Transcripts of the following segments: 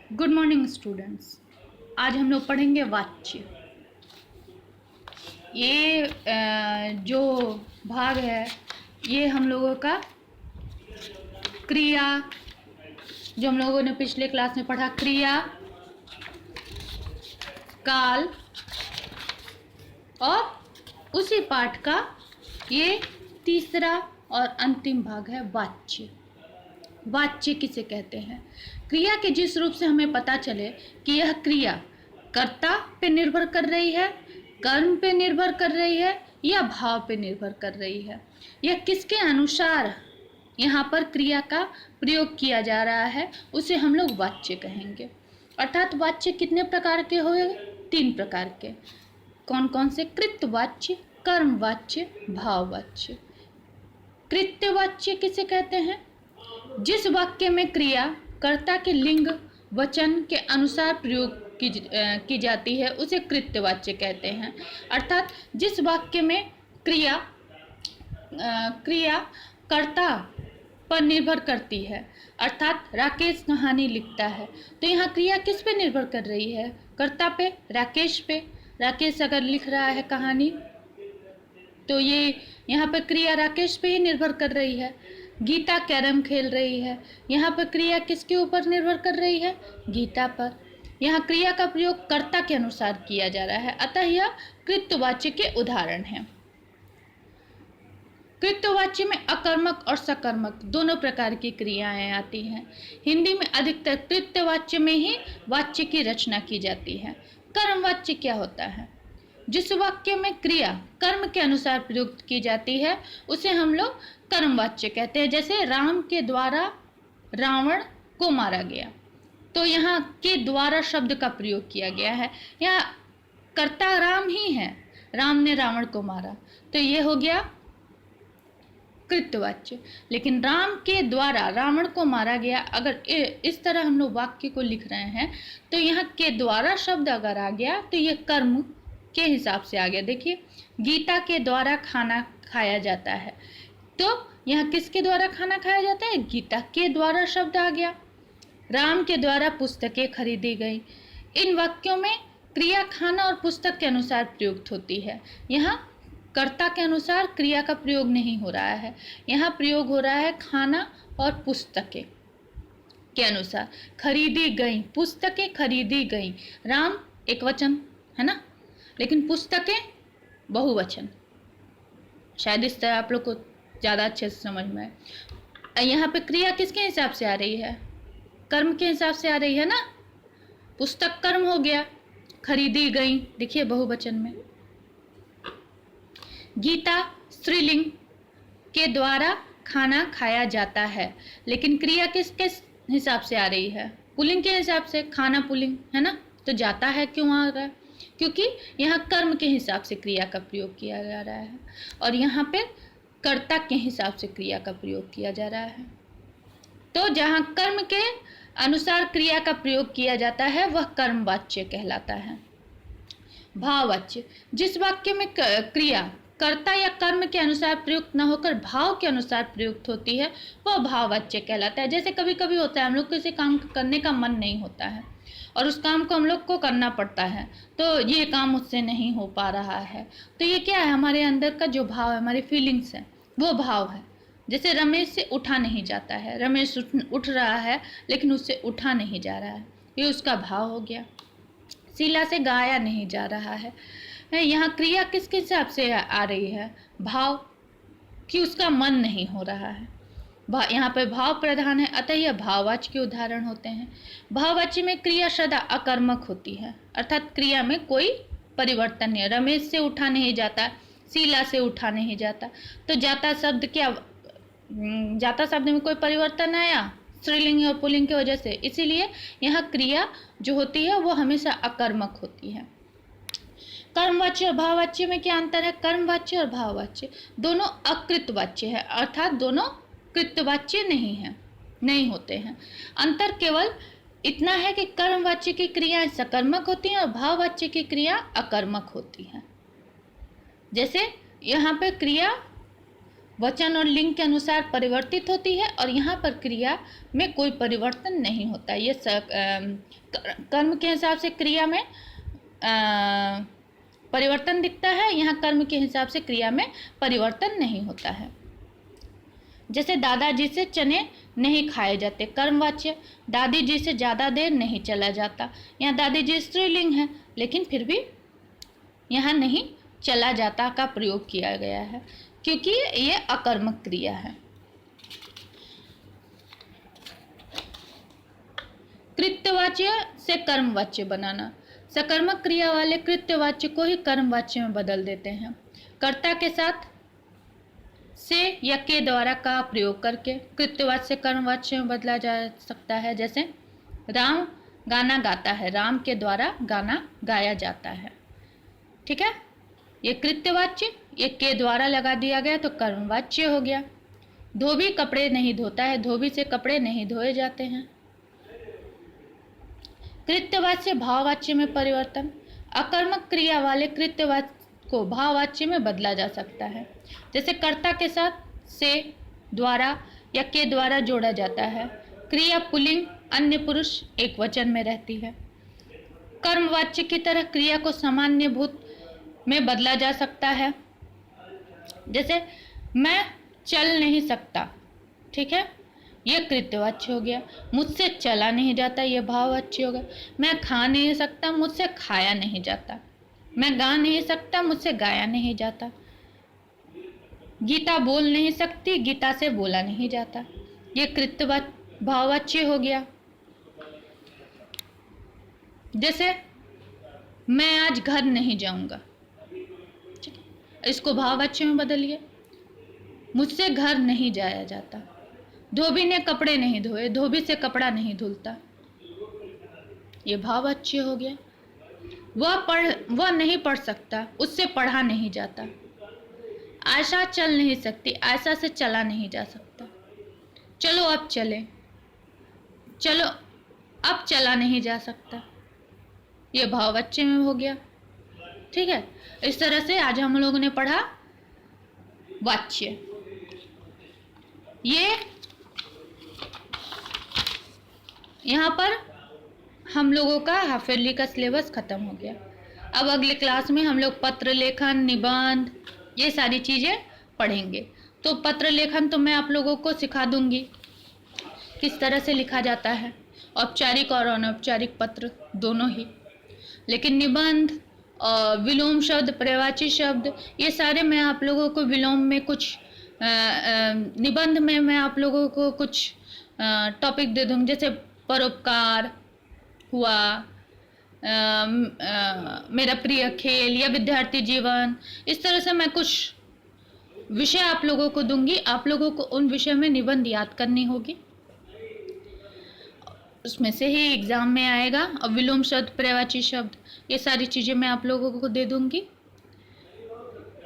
Good morning students. आज हम लोग पढ़ेंगे वाच्य। ये जो भाग है ये हम लोगों का क्रिया, जो हम लोगों ने पिछले क्लास में पढ़ा, क्रिया, काल, और उसी पाठ का ये तीसरा और अंतिम भाग है वाच्य। वाच्य किसे कहते हैं? क्रिया के जिस रूप से हमें पता चले कि यह क्रिया कर्ता पे निर्भर कर रही है, कर्म पे निर्भर कर रही है या भाव पे निर्भर कर रही है, यह किसके अनुसार यहाँ पर क्रिया का प्रयोग किया जा रहा है, उसे हम लोग वाच्य कहेंगे। अर्थात वाच्य कितने प्रकार के होंगे? 3 प्रकार के। कौन कौन से? कृत्यवाच्य, कर्मवाच्य, भाववाच्य। कृत्यवाच्य किसे कहते हैं? जिस वाक्य में क्रिया कर्ता के लिंग वचन के अनुसार प्रयोग की जाती है उसे कृत्यवाच्य कहते हैं। अर्थात जिस वाक्य में क्रिया कर्ता पर निर्भर करती है, अर्थात राकेश कहानी लिखता है तो यहाँ क्रिया किस पे निर्भर कर रही है? कर्ता पे, राकेश पे। राकेश अगर लिख रहा है कहानी तो ये यहाँ पर क्रिया राकेश पे ही निर्भर कर रही है। गीता कैरम खेल रही है, यहाँ पर क्रिया किसके ऊपर निर्भर कर रही है? गीता पर। यहाँ क्रिया का प्रयोग कर्ता के अनुसार किया जा रहा है, अतः यह कृत्यवाच्य के उदाहरण है। कृत्यवाच्य में अकर्मक और सकर्मक दोनों प्रकार की क्रियाएं आती हैं। हिंदी में अधिकतर कृत्यवाच्य में ही वाच्य की रचना की जाती है। कर्मवाच्य क्या होता है? जिस वाक्य में क्रिया कर्म के अनुसार प्रयुक्त की जाती है उसे हम लोग कर्मवाच्य कहते हैं। जैसे राम के द्वारा रावण को मारा गया, तो यहाँ के द्वारा शब्द का प्रयोग किया गया है। यहाँ कर्ता राम ही है, राम ने रावण को मारा, तो ये हो गया कृत्यवाच्य। लेकिन राम के द्वारा रावण को मारा गया, अगर इस तरह हम लोग वाक्य को लिख रहे हैं तो यहाँ के द्वारा शब्द अगर आ गया तो ये कर्म के हिसाब से आ गया। देखिए, गीता के द्वारा खाना खाया जाता है, तो यहाँ किसके द्वारा खाना खाया जाता है? गीता के द्वारा शब्द आ गया। राम के द्वारा पुस्तकें खरीदी गई। इन वाक्यों में क्रिया खाना और पुस्तक के अनुसार प्रयुक्त होती है। यहाँ कर्ता के अनुसार क्रिया का प्रयोग नहीं हो रहा है, यहाँ प्रयोग हो रहा है खाना और पुस्तकें के अनुसार। खरीदी गई, पुस्तकें खरीदी गई। राम एक वचन है ना, लेकिन पुस्तकें बहुवचन। शायद इस तरह आप लोग को ज़्यादा अच्छे से समझ में आए। यहाँ पे क्रिया किसके हिसाब से आ रही है? कर्म के हिसाब से आ रही है ना। पुस्तक कर्म हो गया, खरीदी गई देखिए बहुवचन में। गीता स्त्रीलिंग के द्वारा खाना खाया जाता है, लेकिन क्रिया किसके हिसाब से आ रही है? पुल्लिंग के हिसाब से। खाना पुल्लिंग है ना, तो जाता है क्यों आ रहा है? क्योंकि यहाँ कर्म के हिसाब से क्रिया का प्रयोग किया जा रहा है और यहाँ पे कर्ता के हिसाब से क्रिया का प्रयोग किया जा रहा है। तो जहाँ कर्म के अनुसार क्रिया का प्रयोग किया जाता है वह कर्मवाच्य कहलाता है। भाववाच्य, जिस वाक्य में क्रिया कर्ता या कर्म के अनुसार प्रयुक्त न होकर भाव के अनुसार प्रयुक्त होती है वह भाववाच्य कहलाता है। जैसे कभी कभी होता है हम लोग किसी काम करने का मन नहीं होता है और उस काम को हम लोग को करना पड़ता है, तो ये काम मुझसे नहीं हो पा रहा है, तो ये क्या है? हमारे अंदर का जो भाव है, हमारी फीलिंग्स है, वो भाव है। जैसे रमेश से उठा नहीं जाता है, रमेश उठ रहा है लेकिन उससे उठा नहीं जा रहा है, ये उसका भाव हो गया। शीला से गाया नहीं जा रहा है, यहाँ क्रिया किसके हिसाब से आ रही है? भाव, कि उसका मन नहीं हो रहा है। यहाँ पे भाव प्रधान है, अतः यह भाववाच्य के उदाहरण होते हैं। भाववाच्य में क्रिया सदा अकर्मक होती है, अर्थात क्रिया में कोई परिवर्तन नहीं है। रमेश से उठा नहीं जाता, शीला से उठा नहीं जाता, तो जाता शब्द क्या? जाता शब्द में कोई परिवर्तन आया स्त्रीलिंग और पुल्लिंग की वजह से, इसीलिए यहाँ क्रिया जो होती है वो हमेशा अकर्मक होती है। कर्मवाच्य और भाववाच्य में क्या अंतर है? कर्मवाच्य और भाववाच्य दोनों अकृतवाच्य है, अर्थात दोनों कृत्यवाच्य नहीं होते हैं। अंतर केवल इतना है कि कर्मवाच्य की क्रियाएं सकर्मक होती हैं और भाववाच्य की क्रिया अकर्मक होती हैं। जैसे यहाँ पे क्रिया वचन और लिंग के अनुसार परिवर्तित होती है और यहाँ पर क्रिया में कोई परिवर्तन नहीं होता। ये कर्म के हिसाब से क्रिया में परिवर्तन दिखता है, यहाँ कर्म के हिसाब से क्रिया में परिवर्तन नहीं होता है। जैसे दादाजी से चने नहीं खाए जाते, कर्मवाच्य। दादी जी से ज़्यादा देर नहीं चला जाता, यहाँ दादी जी स्त्रीलिंग है लेकिन फिर भी यहाँ नहीं चला जाता का प्रयोग किया गया है क्योंकि ये अकर्मक क्रिया है। कृत्यवाच्य से कर्मवाच्य बनाना। सकर्मक क्रिया वाले कृत्यवाच्य को ही कर्मवाच्य में बदल देते हैं। कर्ता के साथ से या के द्वारा का प्रयोग करके कृत्यवाच्य से कर्मवाच्य में बदला जा सकता है। जैसे राम गाना गाता है, राम के द्वारा गाना गाया जाता है। ठीक है, ये कृत्यवाच्य, ये के द्वारा लगा दिया गया तो कर्मवाच्य हो गया। धोबी कपड़े नहीं धोता है, धोबी से कपड़े नहीं धोए जाते हैं। कृत्यवाच्य भाववाच्य में परिवर्तन। अकर्मक क्रिया वाले कृत्यवाच्य को भाववाच्य में बदला जा सकता है। जैसे कर्ता के साथ से, द्वारा या के द्वारा जोड़ा जाता है। क्रिया पुल्लिंग, अन्य पुरुष एक वचन में रहती है। कर्मवाच्य की तरह क्रिया को सामान्य भूत में बदला जा सकता है। जैसे मैं चल नहीं सकता, ठीक है, ये कृत्यवाच्य हो गया। मुझसे चला नहीं जाता, ये भाववाच्य हो गया। मैं खा नहीं सकता, मुझसे खाया नहीं जाता। मैं गा नहीं सकता, मुझसे गाया नहीं जाता। गीता बोल नहीं सकती, गीता से बोला नहीं जाता। ये कृत्यवाच्य भाववाच्य हो गया। जैसे मैं आज घर नहीं जाऊंगा, इसको भाववाच्य में बदलिए। मुझसे घर नहीं जाया जाता। धोबी ने कपड़े नहीं धोए, धोबी से कपड़ा नहीं धुलता, ये भाववाच्य हो गया। वह नहीं पढ़ सकता, उससे पढ़ा नहीं जाता। आशा चल नहीं सकती, आशा से चला नहीं जा सकता। चलो अब चले, चलो अब चला नहीं जा सकता, ये भाववाच्य में हो गया। ठीक है, इस तरह से आज हम लोगों ने पढ़ा वाच्य। ये यहाँ पर हम लोगों का हाफ ईयरली का सिलेबस खत्म हो गया। अब अगले क्लास में हम लोग पत्र लेखन, निबंध, ये सारी चीज़ें पढ़ेंगे। तो पत्र लेखन तो मैं आप लोगों को सिखा दूंगी किस तरह से लिखा जाता है, औपचारिक और अनौपचारिक पत्र दोनों ही। लेकिन निबंध और विलोम शब्द, पर्यायवाची शब्द, ये सारे मैं आप लोगों को विलोम में कुछ निबंध में मैं आप लोगों को कुछ टॉपिक दे दूँगी। जैसे परोपकार हुआ, मेरा प्रिय खेल या विद्यार्थी जीवन, इस तरह से मैं कुछ विषय आप लोगों को दूंगी। आप लोगों को उन विषय में निबंध याद करनी होगी, उसमें से ही एग्जाम में आएगा। और विलोम शब्द, पर्यायवाची शब्द, ये सारी चीज़ें मैं आप लोगों को दे दूंगी,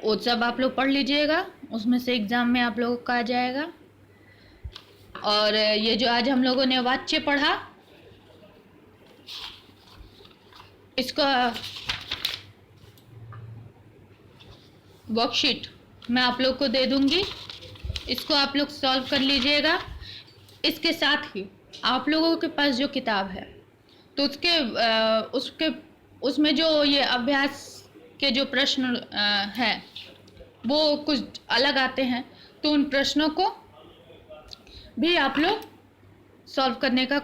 वो सब आप लोग पढ़ लीजिएगा, उसमें से एग्जाम में आप लोगों का आ जाएगा। और ये जो आज हम लोगों ने वाच्य पढ़ा, इसका वर्कशीट मैं आप लोग को दे दूंगी, इसको आप लोग सॉल्व कर लीजिएगा। इसके साथ ही आप लोगों के पास जो किताब है तो उसमें जो ये अभ्यास के जो प्रश्न हैं वो कुछ अलग आते हैं, तो उन प्रश्नों को भी आप लोग सॉल्व करने की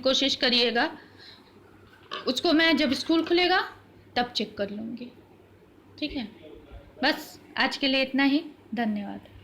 कोशिश करिएगा। उसको मैं जब स्कूल खुलेगा तब चेक कर लूँगी। ठीक है, बस आज के लिए इतना ही। धन्यवाद।